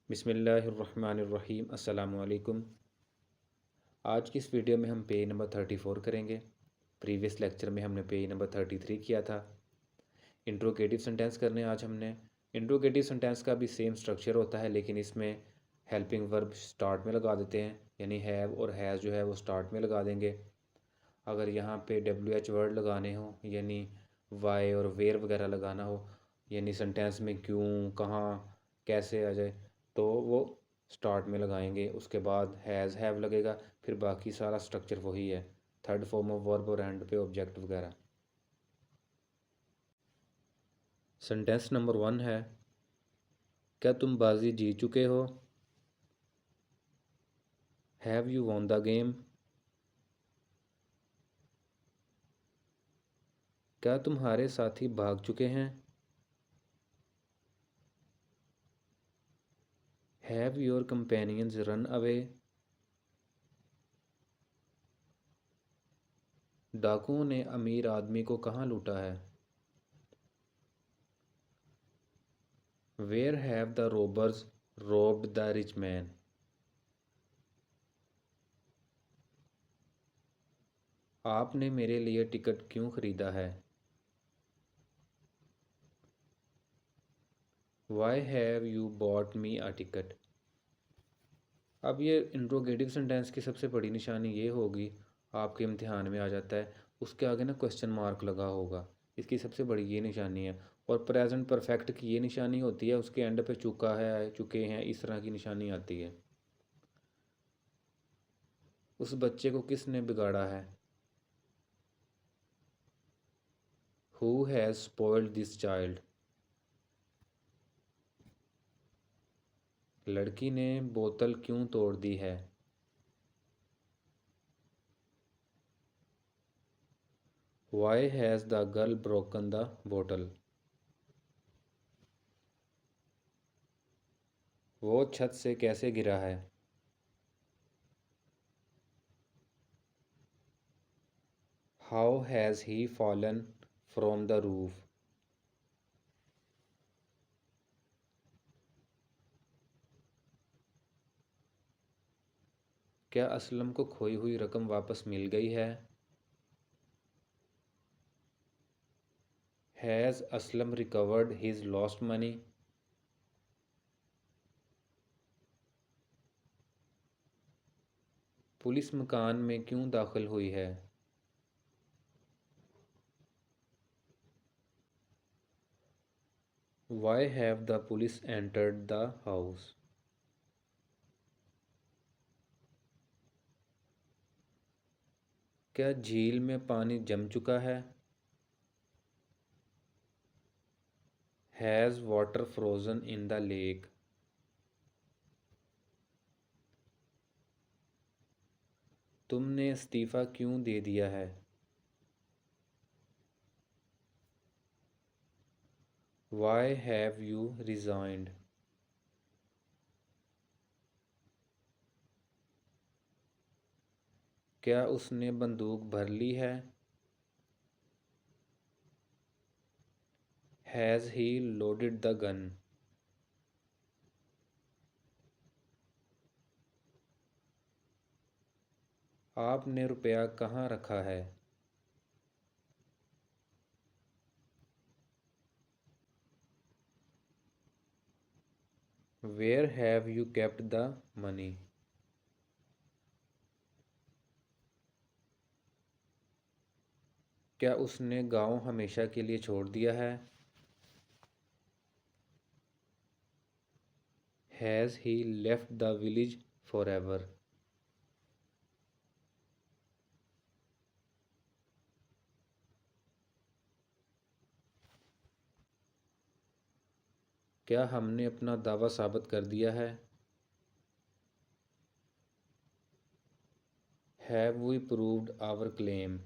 बिस्मिल्लाहिर्रहमानिर्रहीम। अस्सलामु अलैकुम। आज की इस वीडियो में हम पेज नंबर 34 करेंगे। प्रीवियस लेक्चर में हमने पेज नंबर 33 किया था। इंट्रोगेटिव सेंटेंस करने आज हमने। इंट्रोगेटिव सेंटेंस का भी सेम स्ट्रक्चर होता है, लेकिन इसमें हेल्पिंग वर्ब स्टार्ट में लगा देते हैं, यानी हैव और हैज़ जो है वो स्टार्ट में लगा देंगे। अगर यहाँ पे WH वर्ड लगाने हो, यानी वाई और वेयर वगैरह लगाना हो, यानी सेंटेंस में क्यों, कहाँ, कैसे आ जाए, तो वो स्टार्ट में लगाएंगे। उसके बाद हैज़ हैव लगेगा, फिर बाकी सारा स्ट्रक्चर वही है। थर्ड फॉर्म ऑफ वर्ब और एंड पे ऑब्जेक्ट वगैरह। सेंटेंस नंबर 1 है, क्या तुम बाजी जीत चुके हो? Have you won the game? क्या तुम्हारे साथी भाग चुके हैं? Have your companions run away? डाकुओं ने अमीर आदमी को कहाँ लूटा है? Where have the robbers robbed the rich man? आपने मेरे लिए टिकट क्यों खरीदा है? Why have you bought me a ticket? अब ये इंट्रोगेटिव सेंटेंस की सबसे बड़ी निशानी ये होगी, आपके इम्तिहान में आ जाता है, उसके आगे ना क्वेश्चन मार्क लगा होगा। इसकी सबसे बड़ी ये निशानी है। और प्रेजेंट परफेक्ट की ये निशानी होती है, उसके एंड पे चुका है, चुके हैं, इस तरह की निशानी आती है। उस बच्चे को किसने बिगाड़ा है? Who has spoiled this child? लड़की ने बोतल क्यों तोड़ दी है? Why has the girl broken the bottle? वो छत से कैसे गिरा है? How has he fallen from the roof? क्या असलम को खोई हुई रकम वापस मिल गई है? Has Aslam recovered his lost money? Police मकान में क्यों दाखिल हुई है? Why have the police entered the house? क्या झील में पानी जम चुका है? Has water frozen in the lake? तुमने इस्तीफ़ा क्यों दे दिया है? Why have you resigned? क्या उसने बंदूक भर ली है? Has he loaded the gun? आपने रुपया कहाँ रखा है? Where have you kept the money? क्या उसने गांव हमेशा के लिए छोड़ दिया है? Has he left the village forever? क्या हमने अपना दावा साबित कर दिया है? Have we proved our claim?